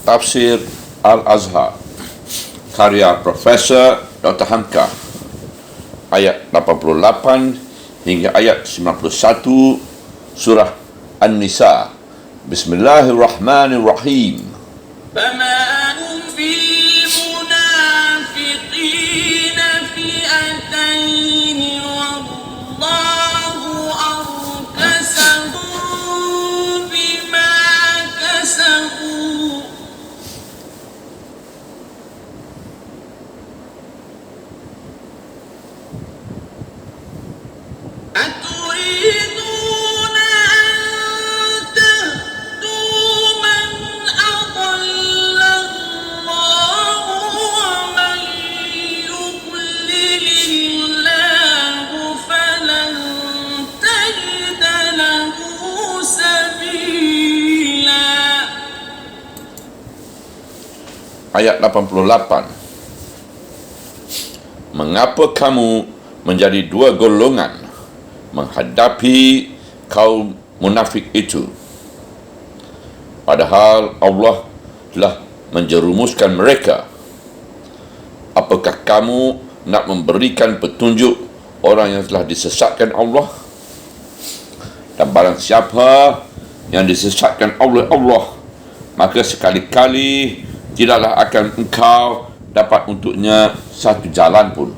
Tafsir Al-Azhar karya Profesor Dr. Hamka, ayat 88 hingga ayat 91 surah An-Nisa. Bismillahirrahmanirrahim. Ayat 88. Mengapa kamu menjadi dua golongan menghadapi kaum munafik itu? Padahal Allah telah menjerumuskan mereka. Apakah kamu nak memberikan petunjuk orang yang telah disesatkan Allah? Dan barang siapa yang disesatkan oleh Allah, maka sekali-kali tidaklah akan engkau dapat untuknya satu jalan pun.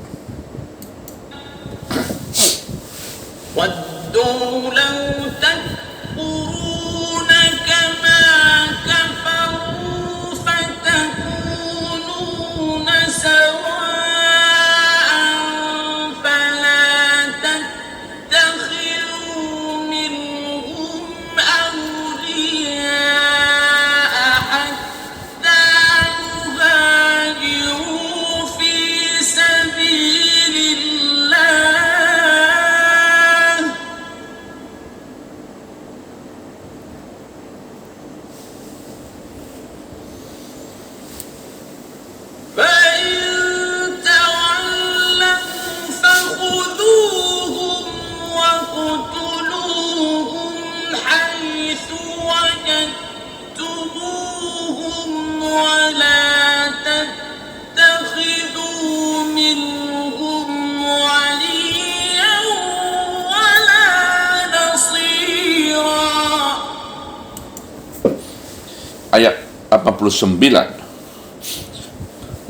Ayat 89.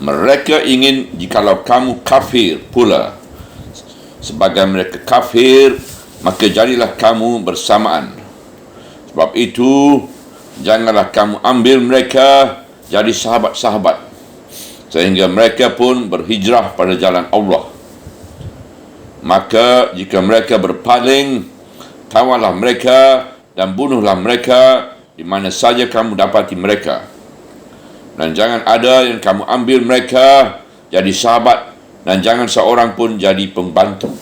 Mereka ingin jikalau kamu kafir pula sebagai mereka kafir, maka jadilah kamu bersamaan. Sebab itu janganlah kamu ambil mereka jadi sahabat-sahabat, sehingga mereka pun berhijrah pada jalan Allah. Maka jika mereka berpaling, tawanlah mereka dan bunuhlah mereka di mana saja kamu dapati mereka. Dan jangan ada yang kamu ambil mereka jadi sahabat, dan jangan seorang pun jadi pembantu.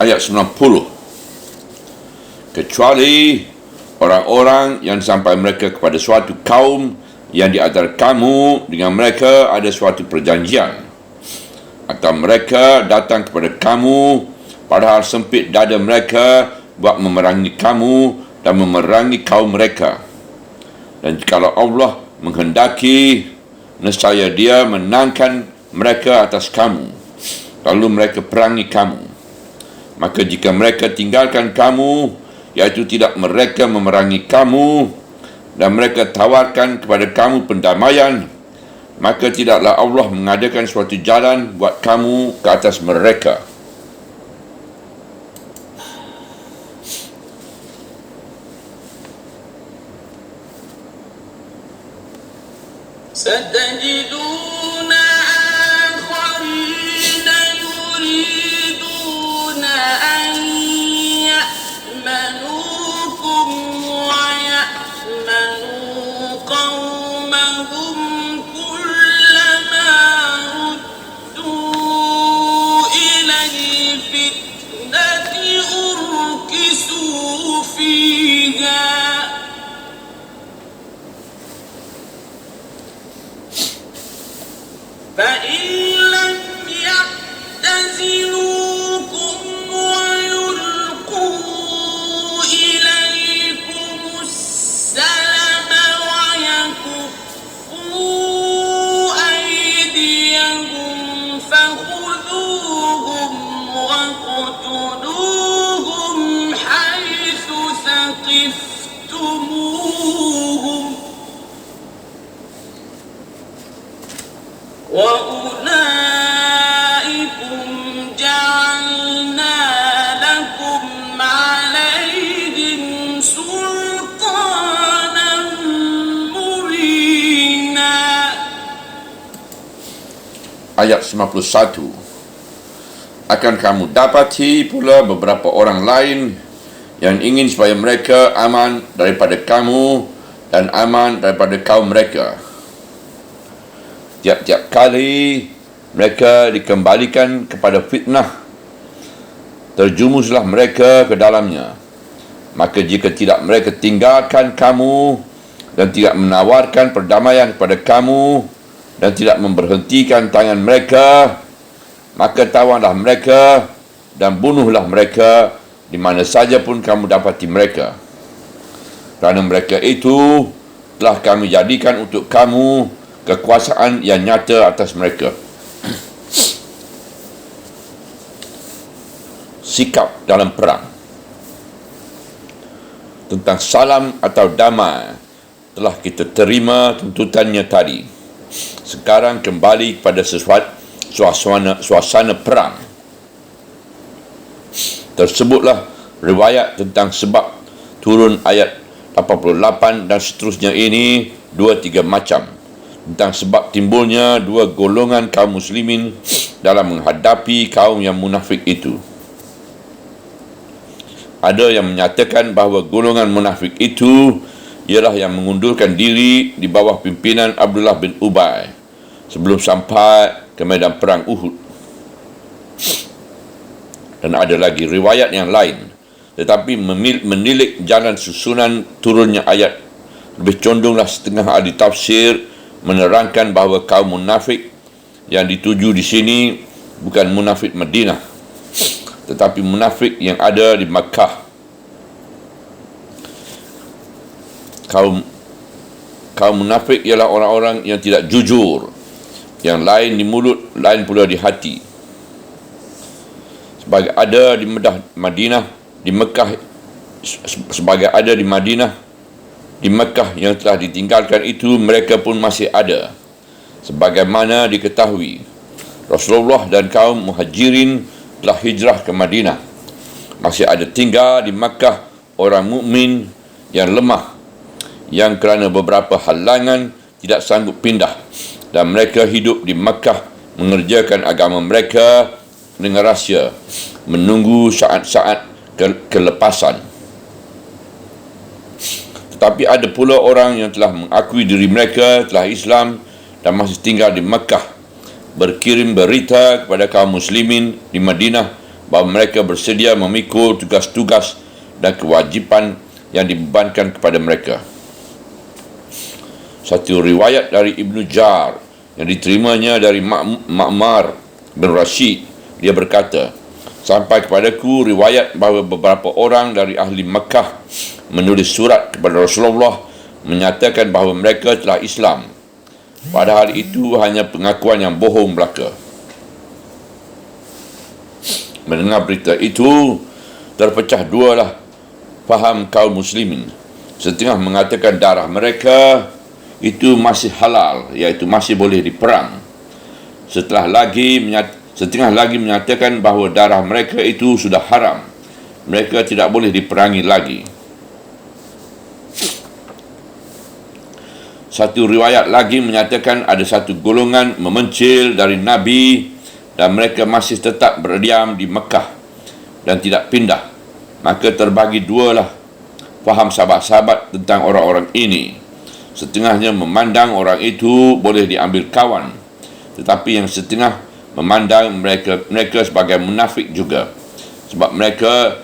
Ayat 90. Kecuali orang-orang yang sampai mereka kepada suatu kaum yang di antara kamu dengan mereka ada suatu perjanjian, atau mereka datang kepada kamu padahal sempit dada mereka buat memerangi kamu dan memerangi kaum mereka. Dan jikalau Allah menghendaki, nescaya Dia menangkan mereka atas kamu, lalu mereka perangi kamu. Maka jika mereka tinggalkan kamu, iaitu tidak mereka memerangi kamu, dan mereka tawarkan kepada kamu pendamaian, maka tidaklah Allah mengadakan suatu jalan buat kamu ke atas mereka. ستجدون آخرين يريدون أن يأمنوكم ويأمنوا قومهم كلما ردوا إلى الفتنة أركسوا فيها فإن لم يعتزلوكم ويلقوا إليكم السلم ويكفوا أيديهم فخذوهم واقتلوهم حيث ثقفتموهم وأولئكم جعلنا لكم عليهم سلطانا مبينا. Ayat 91. Akan kamu dapati pula beberapa orang lain yang ingin supaya mereka aman daripada kamu dan aman daripada kaum mereka. Tiap-tiap kali mereka dikembalikan kepada fitnah, terjumuslah mereka ke dalamnya. Maka jika tidak mereka tinggalkan kamu dan tidak menawarkan perdamaian kepada kamu dan tidak memberhentikan tangan mereka, maka tawanlah mereka dan bunuhlah mereka di mana saja pun kamu dapati mereka. Kerana mereka itu telah kami jadikan untuk kamu kekuasaan yang nyata atas mereka. Sikap dalam perang. Tentang salam atau damai telah kita terima tuntutannya tadi. Sekarang kembali kepada suasana perang. Tersebutlah riwayat tentang sebab turun ayat 88 dan seterusnya ini 2-3 macam. Tentang sebab timbulnya dua golongan kaum muslimin dalam menghadapi kaum yang munafik itu. Ada yang menyatakan bahawa golongan munafik itu ialah yang mengundurkan diri di bawah pimpinan Abdullah bin Ubay sebelum sampai ke medan perang Uhud. Dan ada lagi riwayat yang lain, tetapi menilik jalan susunan turunnya ayat. Lebih condonglah setengah ahli tafsir menerangkan bahawa kaum munafik yang dituju di sini bukan munafik Madinah, tetapi munafik yang ada di Makkah. Kaum munafik ialah orang-orang yang tidak jujur, yang lain di mulut, lain pula di hati. Sebagai ada di Madinah, di Mekah, sebagai ada di Madinah, di Mekah yang telah ditinggalkan itu, mereka pun masih ada. Sebagaimana diketahui, Rasulullah dan kaum muhajirin telah hijrah ke Madinah. Masih ada tinggal di Mekah orang mukmin yang lemah, yang kerana beberapa halangan tidak sanggup pindah, dan mereka hidup di Mekah mengerjakan agama mereka dengan rahsia, menunggu saat-saat kelepasan. Tetapi ada pula orang yang telah mengakui diri mereka telah Islam dan masih tinggal di Mekah, berkirim berita kepada kaum muslimin di Madinah bahawa mereka bersedia memikul tugas-tugas dan kewajipan yang dibebankan kepada mereka. Satu riwayat dari Ibnu Jar yang diterimanya dari Ma'mar bin Rashid, dia berkata, sampai kepadaku riwayat bahawa beberapa orang dari ahli Makkah menulis surat kepada Rasulullah menyatakan bahawa mereka telah Islam, padahal itu hanya pengakuan yang bohong belaka. Mendengar berita itu, terpecah dualah faham kaum muslimin. Setengah mengatakan darah mereka itu masih halal, iaitu masih boleh diperang. Setengah lagi menyatakan bahawa darah mereka itu sudah haram, mereka tidak boleh diperangi lagi. Satu riwayat lagi menyatakan ada satu golongan memencil dari Nabi dan mereka masih tetap berdiam di Mekah dan tidak pindah. Maka terbagi dualah faham sahabat-sahabat tentang orang-orang ini. Setengahnya memandang orang itu boleh diambil kawan, tetapi yang setengah memandang mereka sebagai munafik juga, sebab mereka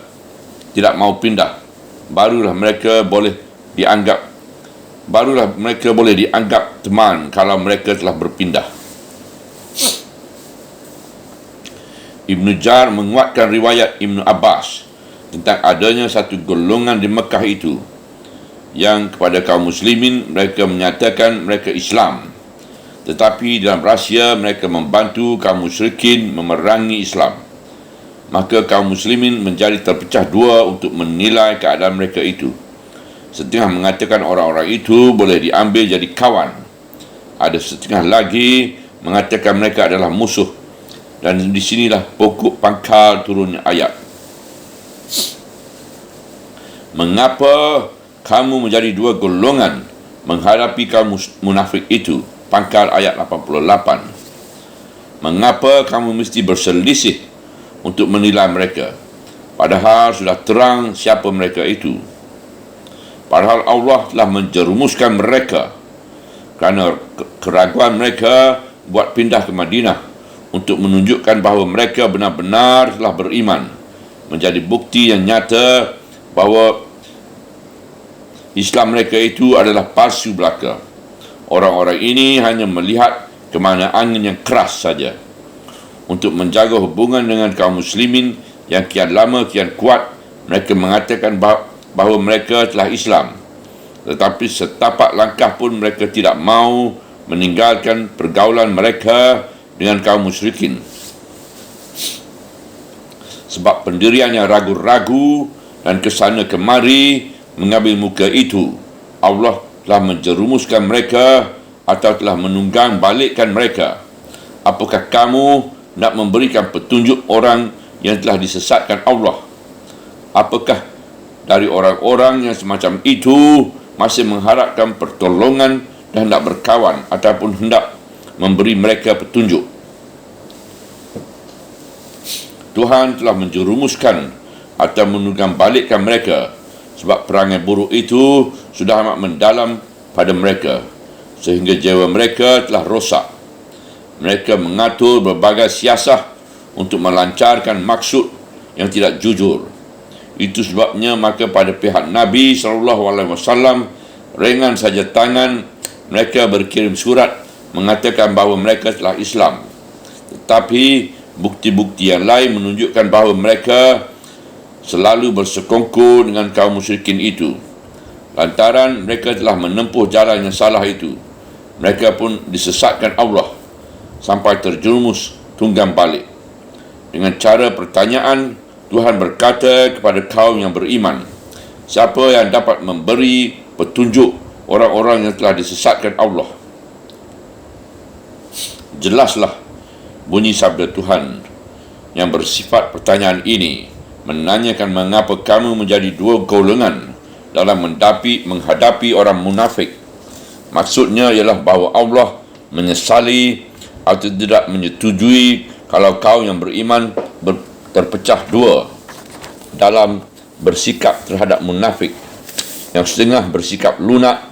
tidak mau pindah. Barulah mereka boleh dianggap teman kalau mereka telah berpindah. Ibnu Jar menguatkan riwayat Ibnu Abbas tentang adanya satu golongan di Mekah itu yang kepada kaum muslimin mereka menyatakan mereka Islam, tetapi dalam rahsia mereka membantu kaum musyrikin memerangi Islam. Maka kaum muslimin menjadi terpecah dua untuk menilai keadaan mereka itu. Setengah mengatakan orang-orang itu boleh diambil jadi kawan. Ada setengah lagi mengatakan mereka adalah musuh. Dan di sinilah pokok pangkal turunnya ayat. Mengapa kamu menjadi dua golongan menghadapi kaum munafik itu? Pangkal ayat 88. Mengapa kamu mesti berselisih untuk menilai mereka, padahal sudah terang siapa mereka itu? Padahal Allah telah menjerumuskan mereka kerana keraguan mereka buat pindah ke Madinah untuk menunjukkan bahawa mereka benar-benar telah beriman, menjadi bukti yang nyata bahawa Islam mereka itu adalah palsu belaka. Orang-orang ini hanya melihat kemana angin yang keras saja. Untuk menjaga hubungan dengan kaum muslimin yang kian lama kian kuat, mereka mengatakan bahawa mereka telah Islam. Tetapi setapak langkah pun mereka tidak mau meninggalkan pergaulan mereka dengan kaum musyrikin. Sebab pendirian yang ragu-ragu dan kesana kemari mengambil muka itu, Allah telah menjerumuskan mereka atau telah menunggang balikkan mereka. Apakah kamu nak memberikan petunjuk orang yang telah disesatkan Allah? Apakah dari orang-orang yang semacam itu masih mengharapkan pertolongan dan hendak berkawan ataupun hendak memberi mereka petunjuk? Tuhan telah menjerumuskan atau menunggang balikkan mereka, sebab perangai buruk itu sudah amat mendalam pada mereka, sehingga jiwa mereka telah rosak. Mereka mengatur berbagai siasat untuk melancarkan maksud yang tidak jujur. Itu sebabnya maka pada pihak Nabi SAW ringan saja tangan mereka berkirim surat mengatakan bahawa mereka telah Islam. Tetapi bukti-bukti yang lain menunjukkan bahawa mereka selalu bersekongkol dengan kaum musyrikin itu. Lantaran mereka telah menempuh jalan yang salah itu, mereka pun disesatkan Allah sampai terjerumus tunggang balik. Dengan cara pertanyaan, Tuhan berkata kepada kaum yang beriman, siapa yang dapat memberi petunjuk orang-orang yang telah disesatkan Allah? Jelaslah bunyi sabda Tuhan yang bersifat pertanyaan ini, menanyakan mengapa kamu menjadi dua golongan dalam menghadapi orang munafik. Maksudnya ialah bahawa Allah menyesali atau tidak menyetujui kalau kaum yang beriman terpecah dua dalam bersikap terhadap munafik. Yang setengah bersikap lunak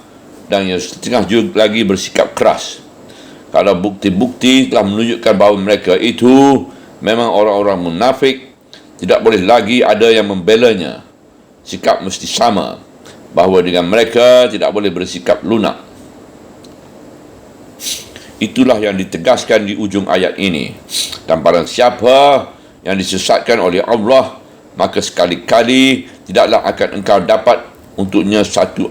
dan yang setengah juga lagi bersikap keras. Kalau bukti-bukti telah menunjukkan bahawa mereka itu memang orang-orang munafik, tidak boleh lagi ada yang membelanya. Sikap mesti sama. bahawa dengan mereka tidak boleh bersikap lunak. Itulah yang ditegaskan di ujung ayat ini. Dan barang siapa yang disesatkan oleh Allah, maka sekali-kali tidaklah akan engkau dapat untuknya satu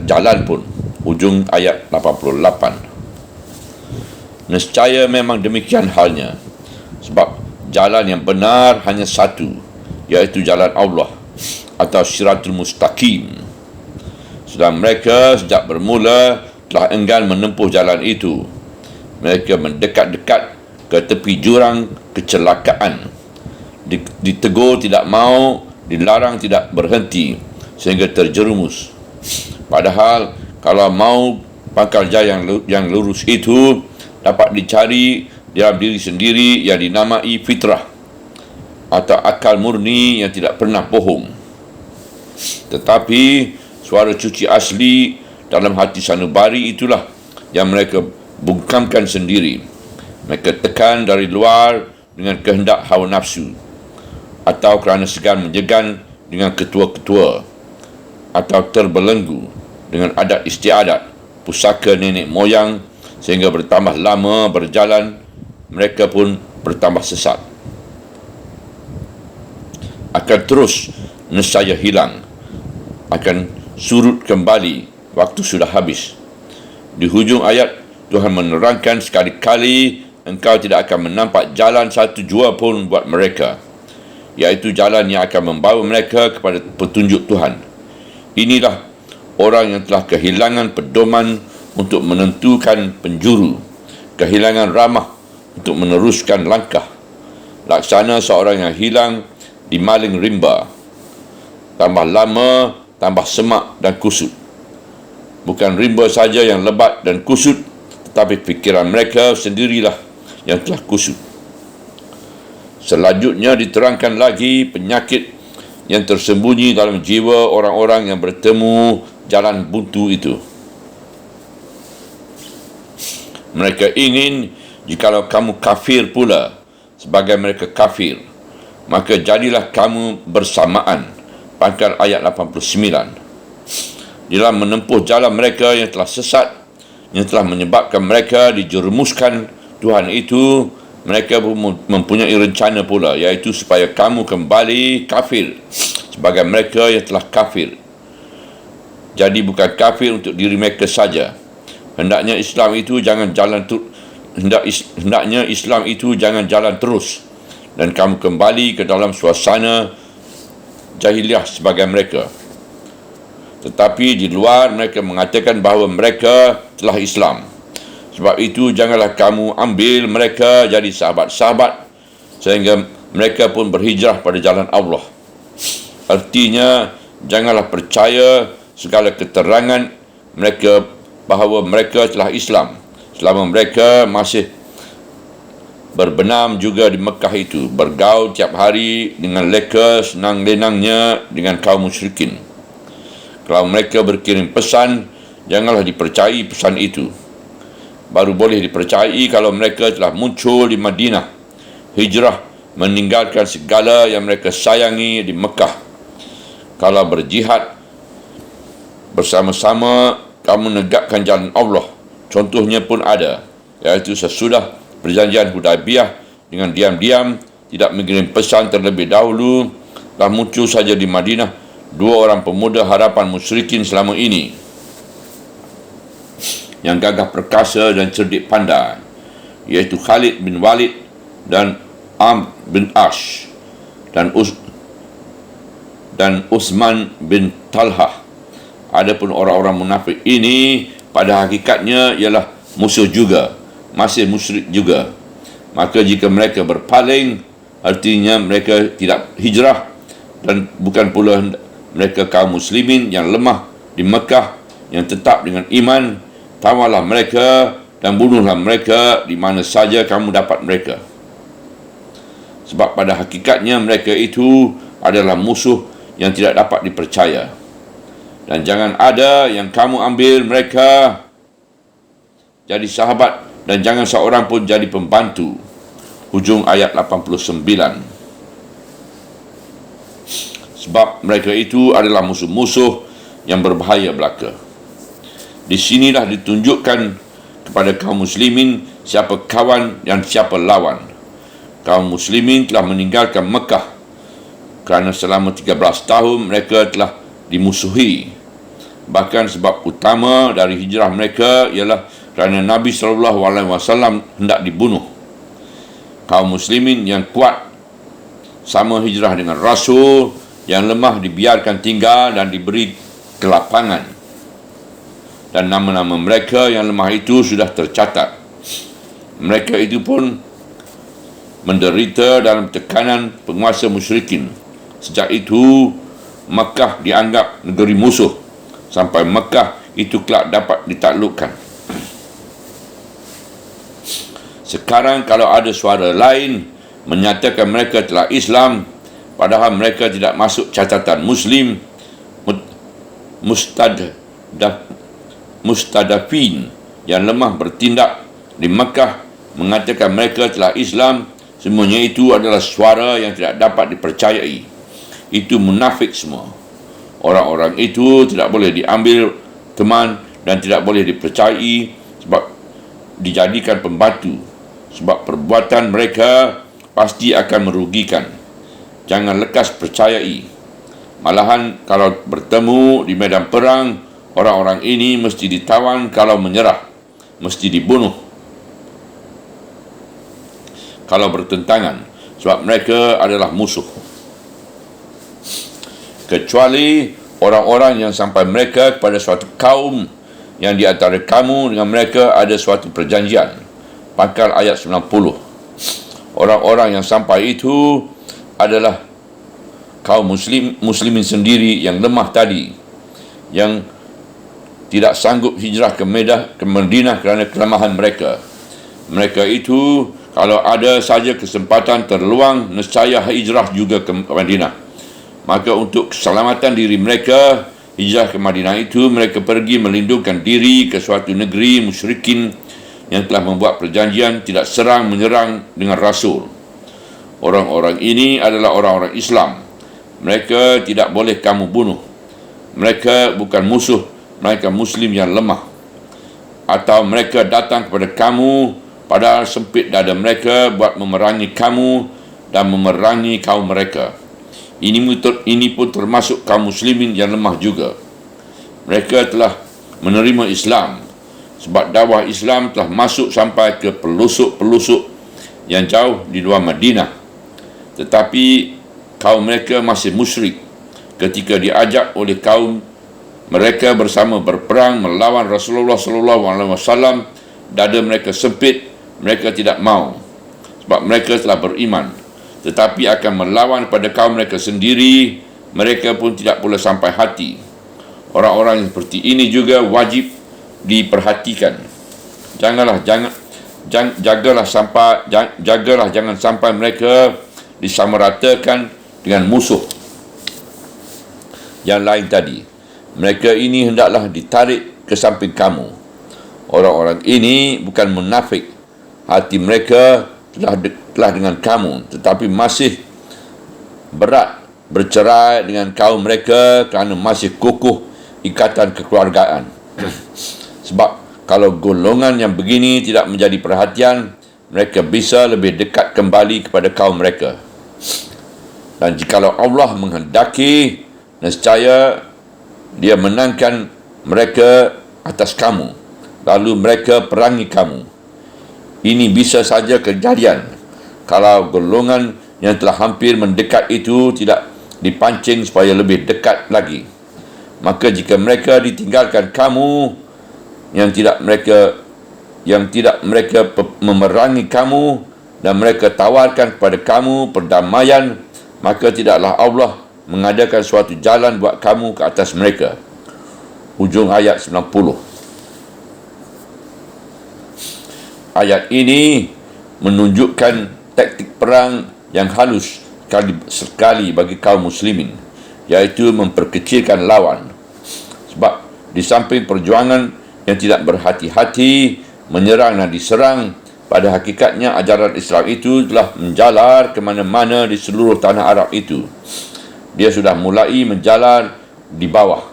jalan pun. Ujung ayat 88. Nescaya memang demikian halnya. Sebab jalan yang benar hanya satu, iaitu jalan Allah atau Siratul Mustaqim. Sedang mereka sejak bermula telah enggan menempuh jalan itu. Mereka mendekat-dekat ke tepi jurang kecelakaan. Ditegur tidak mau, dilarang tidak berhenti, sehingga terjerumus. Padahal kalau mau pangkal jalan yang lurus itu dapat dicari dalam diri sendiri yang dinamai fitrah atau akal murni yang tidak pernah bohong. Tetapi suara cuci asli dalam hati sanubari itulah yang mereka bungkamkan sendiri. Mereka tekan dari luar dengan kehendak hawa nafsu, atau kerana segan menjegan dengan ketua-ketua, atau terbelenggu dengan adat istiadat pusaka nenek moyang, sehingga bertambah lama berjalan mereka pun bertambah sesat. Akan terus nescaya hilang, akan surut kembali waktu sudah habis. Di hujung ayat Tuhan menerangkan sekali-kali engkau tidak akan menampak jalan satu jua pun buat mereka, iaitu jalan yang akan membawa mereka kepada petunjuk Tuhan. Inilah orang yang telah kehilangan pedoman untuk menentukan penjuru, kehilangan ramah untuk meneruskan langkah, laksana seorang yang hilang di maling rimba. Tambah lama, tambah semak dan kusut. Bukan rimba saja yang lebat dan kusut, tetapi fikiran mereka sendirilah yang telah kusut. Selanjutnya diterangkan lagi penyakit yang tersembunyi dalam jiwa orang-orang yang bertemu jalan buntu itu. Mereka ingin jikalau kamu kafir pula sebagai mereka kafir, maka jadilah kamu bersamaan. Pangkal ayat 89. Dalam menempuh jalan mereka yang telah sesat, yang telah menyebabkan mereka dijerumuskan Tuhan itu, mereka pun mempunyai rencana pula, iaitu supaya kamu kembali kafir sebagai mereka yang telah kafir. Jadi bukan kafir untuk diri mereka saja. Hendaknya Islam itu jangan jalan terus dan kamu kembali ke dalam suasana jahiliah sebagai mereka. Tetapi di luar mereka mengatakan bahawa mereka telah Islam. Sebab itu janganlah kamu ambil mereka jadi sahabat-sahabat sehingga mereka pun berhijrah pada jalan Allah. Artinya janganlah percaya segala keterangan mereka bahawa mereka telah Islam selama mereka masih berbenam juga di Mekah itu, bergaul tiap hari dengan leka senang lenangnya dengan kaum musyrikin. Kalau mereka berkirim pesan, janganlah dipercayai pesan itu. Baru boleh dipercayai kalau mereka telah muncul di Madinah, hijrah meninggalkan segala yang mereka sayangi di Mekah. Kalau berjihad bersama-sama, kamu menegakkan jalan Allah. Contohnya pun ada, iaitu sesudah perjanjian Hudaibiyah, dengan diam-diam tidak mengirim pesan terlebih dahulu, telah muncul saja di Madinah dua orang pemuda harapan musyrikin selama ini, yang gagah perkasa dan cerdik pandai, iaitu Khalid bin Walid dan Amr bin Ash dan Utsman bin Talhah. Adapun orang-orang munafik ini pada hakikatnya ialah musuh juga, masih musyrik juga. Maka jika mereka berpaling, artinya mereka tidak hijrah, dan bukan pula mereka kaum muslimin yang lemah di Mekah yang tetap dengan iman. Tawarlah mereka dan bunuhlah mereka di mana saja kamu dapat mereka. Sebab pada hakikatnya mereka itu adalah musuh yang tidak dapat dipercaya. Dan jangan ada yang kamu ambil mereka jadi sahabat, dan jangan seorang pun jadi pembantu. Hujung ayat 89. Sebab mereka itu adalah musuh-musuh yang berbahaya belaka. Di sinilah ditunjukkan kepada kaum muslimin siapa kawan dan siapa lawan. Kaum muslimin telah meninggalkan Mekah kerana selama 13 tahun mereka telah dimusuhi. Bahkan sebab utama dari hijrah mereka ialah kerana Nabi SAW hendak dibunuh. Kaum muslimin yang kuat sama hijrah dengan Rasul, yang lemah dibiarkan tinggal dan diberi kelapangan. Dan nama-nama mereka yang lemah itu sudah tercatat. Mereka itu pun menderita dalam tekanan penguasa musyrikin. Sejak itu, Makkah dianggap negeri musuh sampai Makkah itu kelak dapat ditaklukkan. Sekarang kalau ada suara lain menyatakan mereka telah Islam, padahal mereka tidak masuk catatan Muslim, mustadafin yang lemah bertindak di Makkah mengatakan mereka telah Islam, semuanya itu adalah suara yang tidak dapat dipercayai. Itu munafik semua. Orang-orang itu tidak boleh diambil teman dan tidak boleh dipercayai sebab dijadikan pembantu, sebab perbuatan mereka pasti akan merugikan. Jangan lekas percayai. Malahan kalau bertemu di medan perang, orang-orang ini mesti ditawan, kalau menyerah mesti dibunuh kalau bertentangan, sebab mereka adalah musuh. Kecuali orang-orang yang sampai mereka kepada suatu kaum yang di antara kamu dengan mereka ada suatu perjanjian. Pangkal ayat 90. Orang-orang yang sampai itu adalah kaum muslimin sendiri yang lemah tadi, yang tidak sanggup hijrah ke Madinah kerana kelemahan mereka. Mereka itu kalau ada saja kesempatan terluang, nescaya hijrah juga ke Madinah. Maka untuk keselamatan diri mereka, hijrah ke Madinah itu, mereka pergi melindungkan diri ke suatu negeri musyrikin yang telah membuat perjanjian tidak serang menyerang dengan Rasul. Orang-orang ini adalah orang-orang Islam. Mereka tidak boleh kamu bunuh. Mereka bukan musuh, mereka Muslim yang lemah. Atau mereka datang kepada kamu padahal sempit dada mereka buat memerangi kamu dan memerangi kaum mereka. Ini pun termasuk kaum muslimin yang lemah juga. Mereka telah menerima Islam sebab dakwah Islam telah masuk sampai ke pelosok-pelosok yang jauh di luar Madinah. Tetapi kaum mereka masih musyrik. Ketika diajak oleh kaum mereka bersama berperang melawan Rasulullah SAW, dada mereka sempit, mereka tidak mau sebab mereka telah beriman. Tetapi akan melawan pada kaum mereka sendiri, mereka pun tidak boleh sampai hati. Orang-orang yang seperti ini juga wajib diperhatikan. Jagalah jangan sampai mereka disamaratakan dengan musuh yang lain tadi. Mereka ini hendaklah ditarik ke samping kamu. Orang-orang ini bukan munafik. Hati mereka telah dengan kamu, tetapi masih berat bercerai dengan kaum mereka kerana masih kukuh ikatan kekeluargaan. Sebab kalau golongan yang begini tidak menjadi perhatian, mereka bisa lebih dekat kembali kepada kaum mereka. Dan jikalau Allah menghendaki, nescaya Dia menangkan mereka atas kamu, lalu mereka perangi kamu. Ini bisa saja kejadian kalau golongan yang telah hampir mendekat itu tidak dipancing supaya lebih dekat lagi. Maka jika mereka ditinggalkan kamu, yang tidak mereka memerangi kamu dan mereka tawarkan kepada kamu perdamaian, maka tidaklah Allah mengadakan suatu jalan buat kamu ke atas mereka. Hujung ayat 90. Ayat ini menunjukkan taktik perang yang halus sekali bagi kaum muslimin, iaitu memperkecilkan lawan. Sebab di samping perjuangan yang tidak berhati-hati, menyerang dan diserang, pada hakikatnya ajaran Islam itu telah menjalar ke mana-mana di seluruh tanah Arab itu. Dia sudah mulai menjalar di bawah.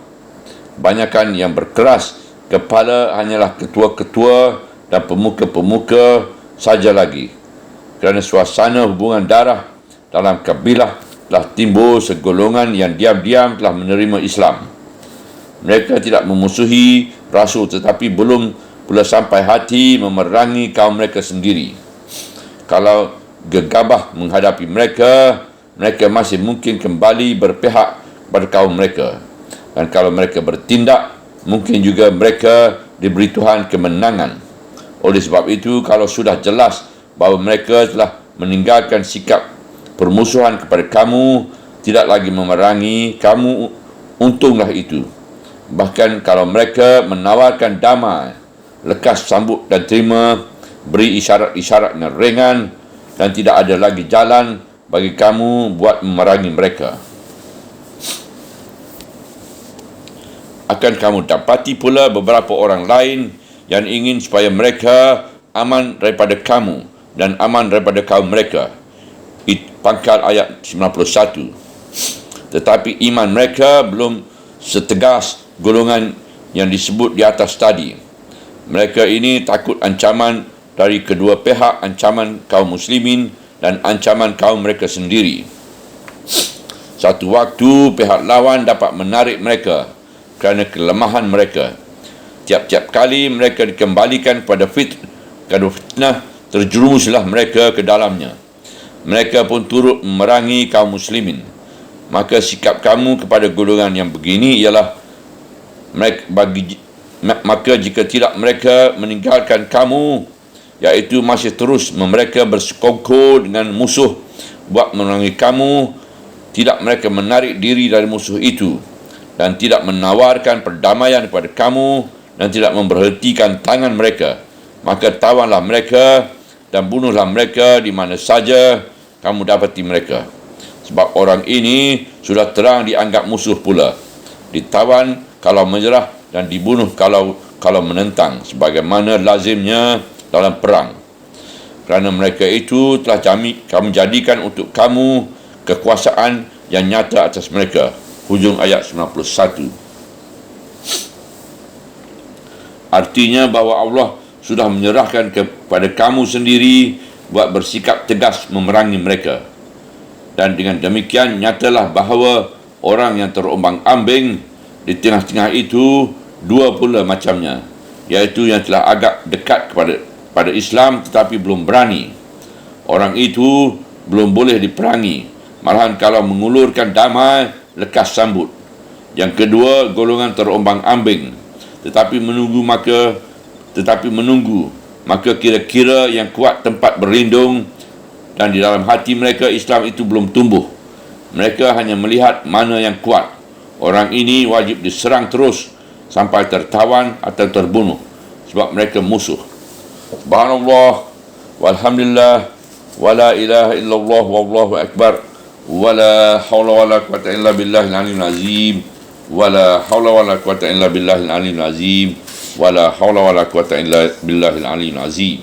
Banyakan yang berkeras kepala hanyalah ketua-ketua dan pemuka-pemuka saja lagi. Kerana suasana hubungan darah dalam kabilah telah timbul segolongan yang diam-diam telah menerima Islam. Mereka tidak memusuhi Rasul tetapi belum pula sampai hati memerangi kaum mereka sendiri. Kalau gegabah menghadapi mereka, mereka masih mungkin kembali berpihak pada kaum mereka. Dan kalau mereka bertindak, mungkin juga mereka diberi Tuhan kemenangan. Oleh sebab itu, kalau sudah jelas bahawa mereka telah meninggalkan sikap permusuhan kepada kamu, tidak lagi memerangi kamu, untunglah itu. Bahkan kalau mereka menawarkan damai, lekas sambut dan terima, beri isyarat-isyarat yang ringan, dan tidak ada lagi jalan bagi kamu buat memerangi mereka. Akan kamu dapati pula beberapa orang lain yang ingin supaya mereka aman daripada kamu dan aman daripada kaum mereka. Pangkal ayat 91. Tetapi iman mereka belum setegas golongan yang disebut di atas tadi. Mereka ini takut ancaman dari kedua pihak, ancaman kaum muslimin dan ancaman kaum mereka sendiri. Satu waktu pihak lawan dapat menarik mereka kerana kelemahan mereka. Tiap-tiap kali mereka dikembalikan kepada fitnah, terjerumuslah mereka ke dalamnya. Mereka pun turut memerangi kaum muslimin. Maka sikap kamu kepada golongan yang begini ialah maka jika tidak mereka meninggalkan kamu, iaitu masih terus mereka bersekongkol dengan musuh buat memerangi kamu, tidak mereka menarik diri dari musuh itu dan tidak menawarkan perdamaian kepada kamu dan tidak memberhentikan tangan mereka, maka tawanlah mereka dan bunuhlah mereka di mana saja kamu dapati mereka. Sebab orang ini sudah terang dianggap musuh pula, ditawan kalau menyerah dan dibunuh kalau menentang, sebagaimana lazimnya dalam perang. Kerana mereka itu telah kami jadikan untuk kamu kekuasaan yang nyata atas mereka. Hujung ayat 91. Artinya bahawa Allah sudah menyerahkan kepada kamu sendiri buat bersikap tegas memerangi mereka. Dan dengan demikian nyatalah bahawa orang yang terombang-ambing di tengah-tengah itu dua pula macamnya, iaitu yang telah agak dekat pada Islam tetapi belum berani. Orang itu belum boleh diperangi, malahan kalau mengulurkan damai, lekas sambut. Yang kedua, golongan terombang-ambing tetapi menunggu, maka kira-kira yang kuat tempat berlindung, dan di dalam hati mereka Islam itu belum tumbuh. Mereka hanya melihat mana yang kuat. Orang ini wajib diserang terus sampai tertawan atau terbunuh, sebab mereka musuh. Subhanallah, walhamdulillah, wala ilaha illallah, wallahu akbar, wala hawla wala quwata illa billahil aliyyil azim, wala hawla wala quwata illa billahil aliyyil azim, wala hawla wala quwata illa billahil aliyyil azim.